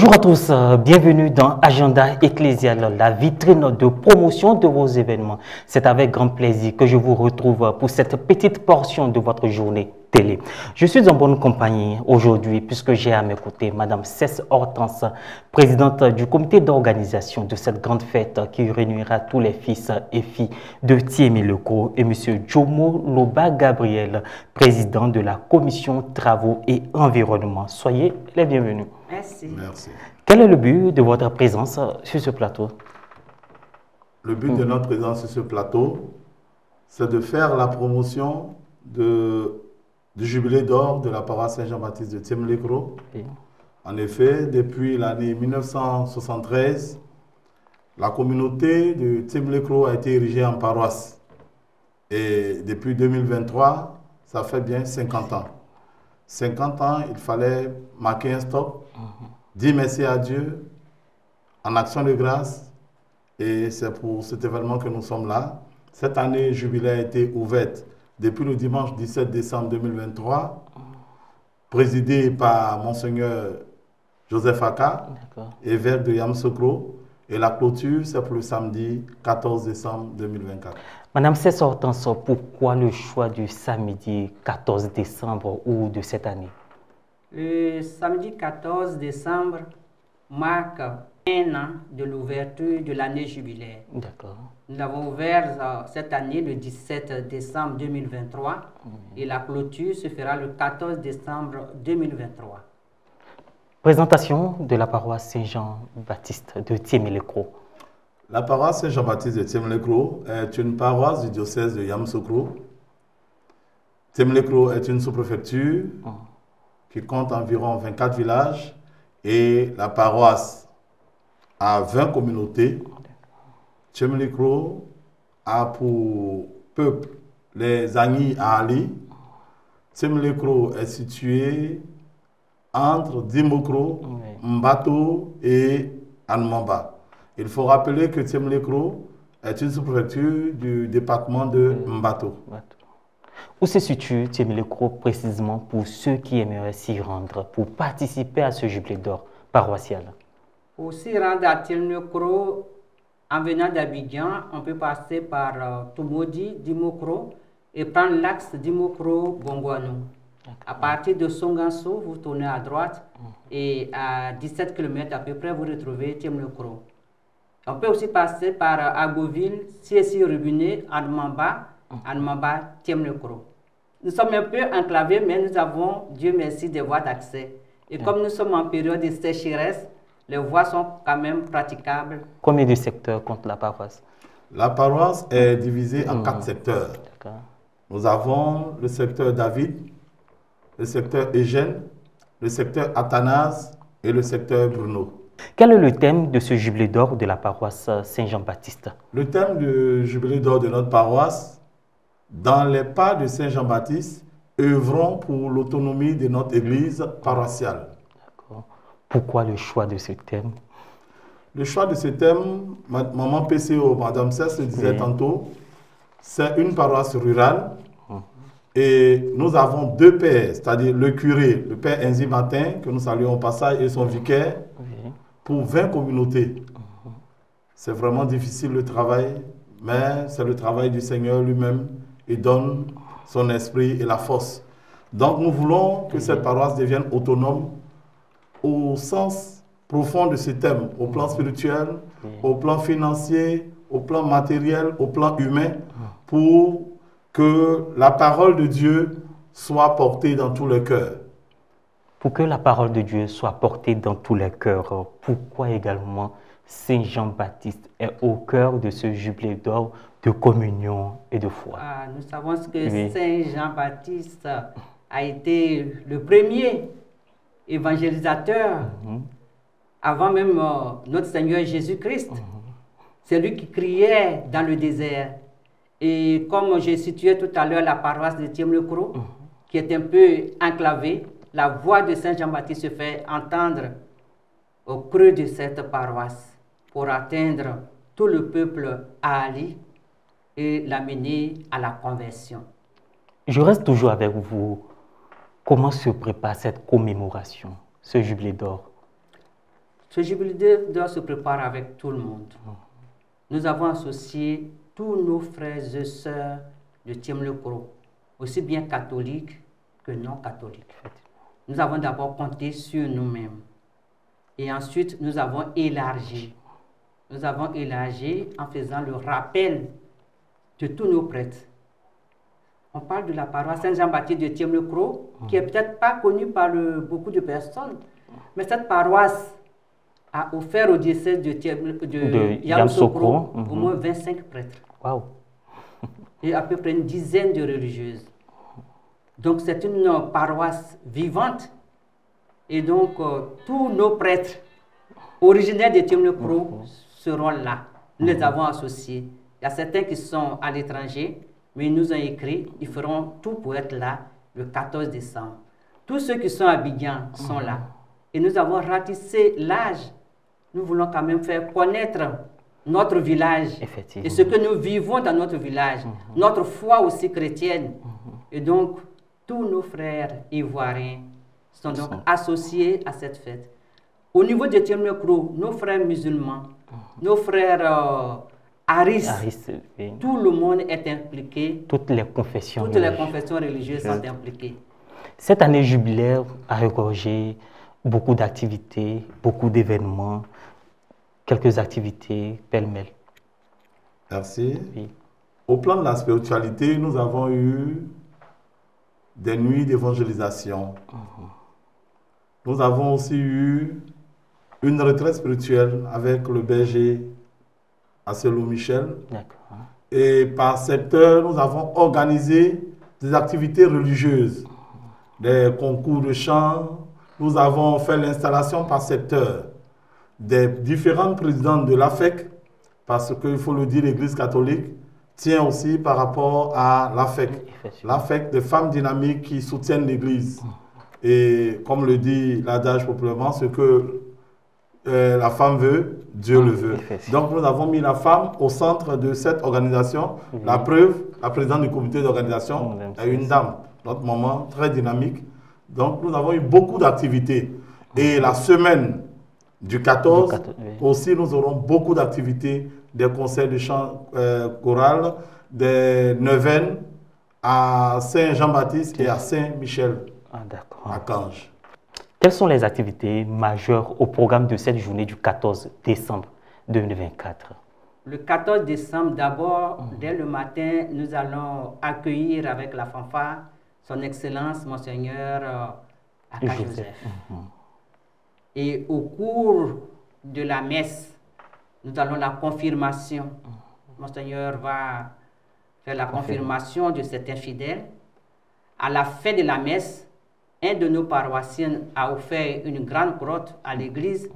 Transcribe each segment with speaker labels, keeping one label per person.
Speaker 1: Bonjour à tous, bienvenue dans Agenda Ecclésial, la vitrine de promotion de vos événements. C'est avec grand plaisir que je vous retrouve pour cette petite portion de votre journée télé. Je suis en bonne compagnie aujourd'hui puisque j'ai à mes côtés Madame Cesse Hortense, présidente du comité d'organisation de cette grande fête qui réunira tous les fils et filles de Thiémé Lecros, et Monsieur Jomo Loba Gabriel, président de la commission travaux et environnement. Soyez les bienvenus.
Speaker 2: Merci.
Speaker 3: Merci.
Speaker 1: Quel est le but de votre présence sur ce plateau?
Speaker 3: Le but de notre présence sur ce plateau, c'est de faire la promotion du jubilé d'or de la paroisse Saint-Jean-Baptiste de Thiémé Lecros.
Speaker 1: Oui.
Speaker 3: En effet, depuis l'année 1973, la communauté de Thiémé Lecros a été érigée en paroisse. Et depuis 2023, ça fait bien 50 ans. 50 ans, il fallait marquer un stop, dire merci à Dieu, en action de grâce, et c'est pour cet événement que nous sommes là. Cette année, jubilé a été ouverte depuis le dimanche 17 décembre 2023, présidé par Monseigneur Joseph Aka, évêque de Yamoussoukro, et la clôture, c'est pour le samedi 14 décembre 2024.
Speaker 1: Madame Cesse Hortense, pourquoi le choix du samedi 14 décembre ou de cette année?
Speaker 2: Le samedi 14 décembre marque un an de l'ouverture de l'année jubilaire.
Speaker 1: D'accord.
Speaker 2: Nous avons ouvert cette année le 17 décembre 2023 et la clôture se fera le 14 décembre 2023.
Speaker 1: Présentation de la paroisse Saint-Jean-Baptiste de Thiémé Lecros.
Speaker 3: La paroisse Saint-Jean-Baptiste de Thiémé Lecros est une paroisse du diocèse de Yamoussoukro. Thiémé Lecros est une sous-préfecture qui compte environ 24 villages et la paroisse a 20 communautés. Thiémé Lecros a pour peuple les Agni à Ali. Thiémé Lecros est situé entre Dimokro, Mbato et Anmamba. Il faut rappeler que Thiémé Lecros est une sous-préfecture du département de Mbato.
Speaker 1: Où se situe Thiémé Lecros précisément pour ceux qui aimeraient s'y rendre pour participer à ce jubilé d'or paroissial?
Speaker 2: Pour s'y rendre à Thiémé Lecros, en venant d'Abidjan, on peut passer par Tumodi, Dimokro et prendre l'axe Dimokro-Bongouanou. À partir de Songanso, vous tournez à droite et à 17 km à peu près, vous retrouvez Thiémé Lecros. On peut aussi passer par Agoville, Siesi-Rubiné, Anmamba, Thiémé Lecros. Nous sommes un peu enclavés, mais nous avons, Dieu merci, des voies d'accès. Et comme nous sommes en période de sécheresse, les voies sont quand même praticables.
Speaker 1: Combien de secteurs compte la paroisse?
Speaker 3: La paroisse est divisée en 4 secteurs. Nous avons le secteur David, le secteur Eugène, le secteur Athanase et le secteur Bruno.
Speaker 1: Quel est le thème de ce jubilé d'or de la paroisse Saint-Jean-Baptiste?
Speaker 3: Le thème du jubilé d'or de notre paroisse, dans les pas de Saint-Jean-Baptiste, œuvrons pour l'autonomie de notre église paroissiale.
Speaker 1: Pourquoi le choix de ce thème?
Speaker 3: Le choix de ce thème, Maman PCO, Madame Cesse le disait tantôt, c'est une paroisse rurale. Et nous avons 2 pères, c'est-à-dire le curé, le père Enzi Martin, que nous saluons au passage, et son vicaire, pour 20 communautés. C'est vraiment difficile le travail, mais c'est le travail du Seigneur lui-même. Il donne son esprit et la force. Donc nous voulons que cette paroisse devienne autonome au sens profond de ce thème, au plan spirituel, au plan financier, au plan matériel, au plan humain, pour que la parole de Dieu soit portée dans tous les cœurs.
Speaker 1: Pour que la parole de Dieu soit portée dans tous les cœurs, pourquoi également Saint Jean-Baptiste est au cœur de ce jubilé d'or de communion et de foi?
Speaker 2: Nous savons que Saint Jean-Baptiste a été le premier évangélisateur avant même notre Seigneur Jésus-Christ. C'est lui qui criait dans le désert. Et comme j'ai situé tout à l'heure la paroisse de Thiémé Lecros, qui est un peu enclavée, la voix de Saint Jean-Baptiste se fait entendre au creux de cette paroisse pour atteindre tout le peuple à Ali et l'amener à la conversion.
Speaker 1: Je reste toujours avec vous. Comment se prépare cette commémoration, ce jubilé d'or?
Speaker 2: Ce jubilé d'or se prépare avec tout le monde. Nous avons associé tous nos frères et sœurs de Thiemle-Kro, aussi bien catholiques que non catholiques. Nous avons d'abord compté sur nous-mêmes. Et ensuite, nous avons élargi. Nous avons élargi en faisant le rappel de tous nos prêtres. On parle de la paroisse Saint-Jean-Baptiste de Thiemle-Kro, qui n'est peut-être pas connue par beaucoup de personnes, mais cette paroisse a offert au diocèse de Yamoussoukro au moins 25 prêtres.
Speaker 1: Wow.
Speaker 2: Et à peu près une dizaine de religieuses. Donc c'est une paroisse vivante. Et donc tous nos prêtres originaires de Thiemle-Kro seront là. Nous les avons associés. Il y a certains qui sont à l'étranger, mais ils nous ont écrit, ils feront tout pour être là le 14 décembre. Tous ceux qui sont à Abidjan sont là. Et nous avons ratissé l'âge. Nous voulons quand même faire connaître notre village et ce que nous vivons dans notre village, notre foi aussi chrétienne. Et donc, tous nos frères ivoiriens sont donc associés à cette fête. Au niveau de Thiemle-Kro, nos frères musulmans, nos frères Haris, tout le monde est impliqué.
Speaker 1: Toutes les confessions
Speaker 2: religieuses sont impliquées.
Speaker 1: Cette année jubilaire a regorgé beaucoup d'activités, beaucoup d'événements, quelques activités pêle-mêle.
Speaker 3: Merci. Oui. Au plan de la spiritualité, nous avons eu des nuits d'évangélisation. Nous avons aussi eu une retraite spirituelle avec le berger Asselo Michel. Et par secteur, nous avons organisé des activités religieuses, des concours de chant. Nous avons fait l'installation par secteur des différents présidents de l'AFEC, parce qu'il faut le dire, l'Église catholique tient aussi par rapport à l'AFEC. L'AFEC, des femmes dynamiques qui soutiennent l'Église. Et comme le dit l'adage populairement, ce que la femme veut, Dieu le veut. Donc nous avons mis la femme au centre de cette organisation. La preuve, la présidente du comité d'organisation est une dame, notre maman, très dynamique. Donc nous avons eu beaucoup d'activités. Et la semaine du 14, aussi nous aurons beaucoup d'activités, des concerts de chant choral, des neuvaines à Saint-Jean-Baptiste et à Saint-Michel, à Cange.
Speaker 1: Quelles sont les activités majeures au programme de cette journée du 14 décembre 2024?
Speaker 2: Le 14 décembre, d'abord, dès le matin, nous allons accueillir avec la fanfare son Excellence, Monseigneur Aka Joseph. Et au cours de la messe, nous allons la confirmation. Monseigneur va faire la confirmation de cet infidèle. À la fin de la messe, un de nos paroissiens a offert une grande grotte à l'église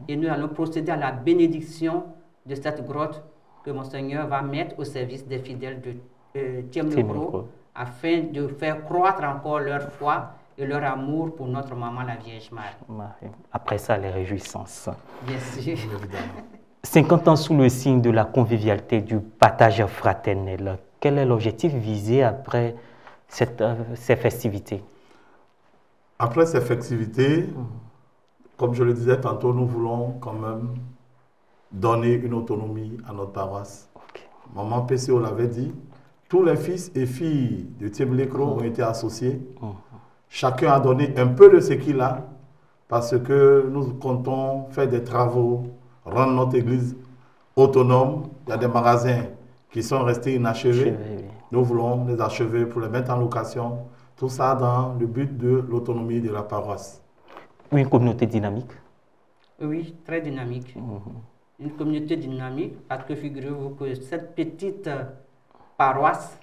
Speaker 2: et nous allons procéder à la bénédiction de cette grotte que Monseigneur va mettre au service des fidèles de Thiemle-Kro afin de faire croître encore leur foi et leur amour pour notre maman, la Vierge Marie.
Speaker 1: Après ça, les réjouissances.
Speaker 2: Bien sûr.
Speaker 1: 50 ans sous le signe de la convivialité, du partage fraternel. Quel est l'objectif visé après ces festivités?
Speaker 3: Après ces festivités, comme je le disais tantôt, nous voulons quand même donner une autonomie à notre paroisse. Maman PCO l'avait dit, tous les fils et filles de Thiemle-Kro ont été associés. Chacun a donné un peu de ce qu'il a, parce que nous comptons faire des travaux, rendre notre église autonome. Il y a des magasins qui sont restés inachevés. Nous voulons les achever pour les mettre en location. Tout ça dans le but de l'autonomie de la paroisse.
Speaker 1: Une communauté dynamique?
Speaker 2: Oui, très dynamique. Une communauté dynamique, parce que figurez-vous que cette petite paroisse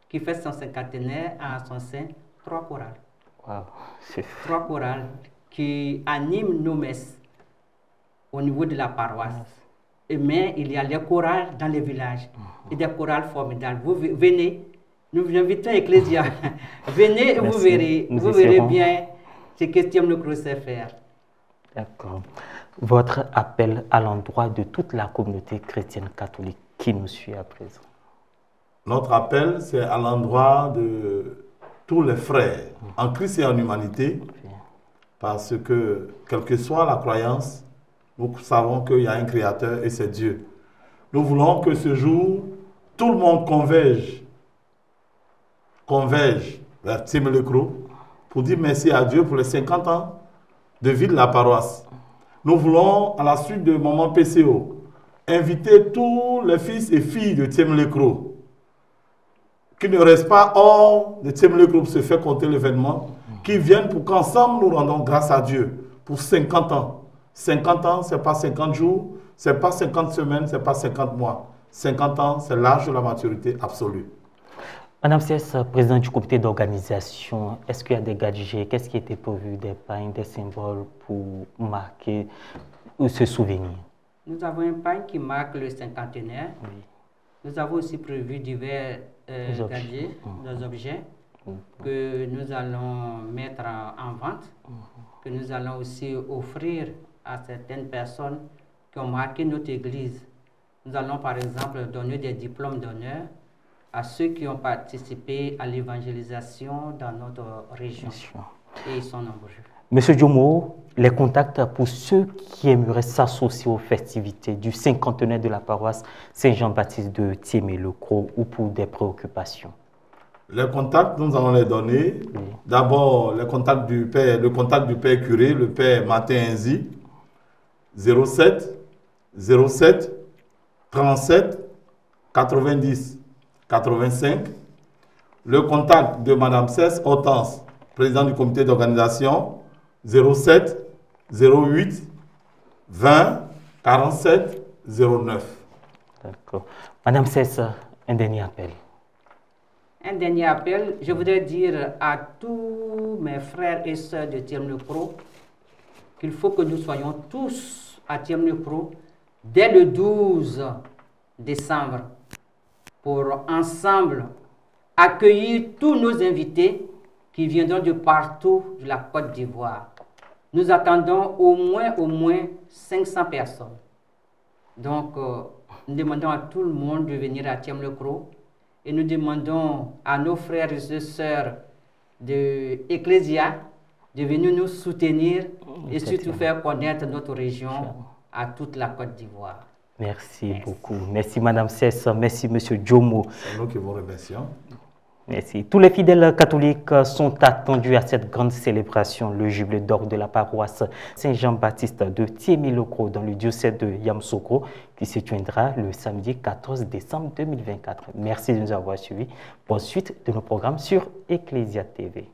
Speaker 2: qui fait son cinquantenaire a en son sein 3 chorales.
Speaker 1: Wow.
Speaker 2: 3 chorales qui animent nos messes au niveau de la paroisse. Mais il y a les chorales dans les villages et des chorales formidables. Vous venez, nous vous invitons à l'Ecclésia. Venez et vous verrez bien ce que Thiemle-Kro sait faire.
Speaker 1: D'accord. Votre appel à l'endroit de toute la communauté chrétienne catholique qui nous suit à présent?
Speaker 3: Notre appel, c'est à l'endroit de tous les frères en Christ et en humanité, parce que, quelle que soit la croyance, nous savons qu'il y a un créateur et c'est Dieu. Nous voulons que ce jour, tout le monde converge vers Tiemelekro pour dire merci à Dieu pour les 50 ans de vie de la paroisse. Nous voulons, à la suite de Maman PCO, inviter tous les fils et filles de Tiemelekro qui ne restent pas hors de Tiemelekro pour se faire compter l'événement, qui viennent pour qu'ensemble nous rendons grâce à Dieu pour 50 ans. 50 ans, ce n'est pas 50 jours, ce n'est pas 50 semaines, ce n'est pas 50 mois. 50 ans, c'est l'âge de la maturité absolue.
Speaker 1: Madame Cesse, présidente du comité d'organisation, est-ce qu'il y a des gadgets? Qu'est-ce qui était prévu? Des pagnes, des symboles pour marquer ce souvenir?
Speaker 2: Nous avons un pagne qui marque le cinquantenaire.
Speaker 1: Oui.
Speaker 2: Nous avons aussi prévu divers gadgets, des objets que nous allons mettre en vente, que nous allons aussi offrir à certaines personnes qui ont marqué notre église. Nous allons par exemple donner des diplômes d'honneur à ceux qui ont participé à l'évangélisation dans notre région. Et ils sont nombreux.
Speaker 1: Monsieur Djomo, les contacts pour ceux qui aimeraient s'associer aux festivités du cinquantenaire de la paroisse Saint-Jean-Baptiste de Tiemelekro ou pour des préoccupations?
Speaker 3: Les contacts, nous allons les donner. Oui. D'abord, le contact du père curé, le père Martin Enzi, 07 37 90 85. Le contact de Madame Cesse Hortense, présidente du comité d'organisation, 07 08 20 47 09.
Speaker 1: D'accord. Madame Cesse, un dernier appel.
Speaker 2: Un dernier appel, je voudrais dire à tous mes frères et sœurs de Tiemelekro qu'il faut que nous soyons tous à Tiemelekro dès le 12 décembre pour ensemble accueillir tous nos invités qui viendront de partout de la Côte d'Ivoire. Nous attendons au moins 500 personnes. Donc, nous demandons à tout le monde de venir à Tiemelekro et nous demandons à nos frères et sœurs de Ecclesia de venir nous soutenir et surtout faire connaître notre région à toute la Côte d'Ivoire.
Speaker 1: Merci beaucoup. Merci Madame Cesse, merci Monsieur Djomo.
Speaker 3: C'est nous qui vous remercions.
Speaker 1: Merci. Tous les fidèles catholiques sont attendus à cette grande célébration, le jubilé d'or de la paroisse Saint-Jean-Baptiste de Tiemelekro dans le diocèse de Yamoussoukro qui se tiendra le samedi 14 décembre 2024. Merci de nous avoir suivis. Bonne suite de nos programmes sur Ecclesia TV.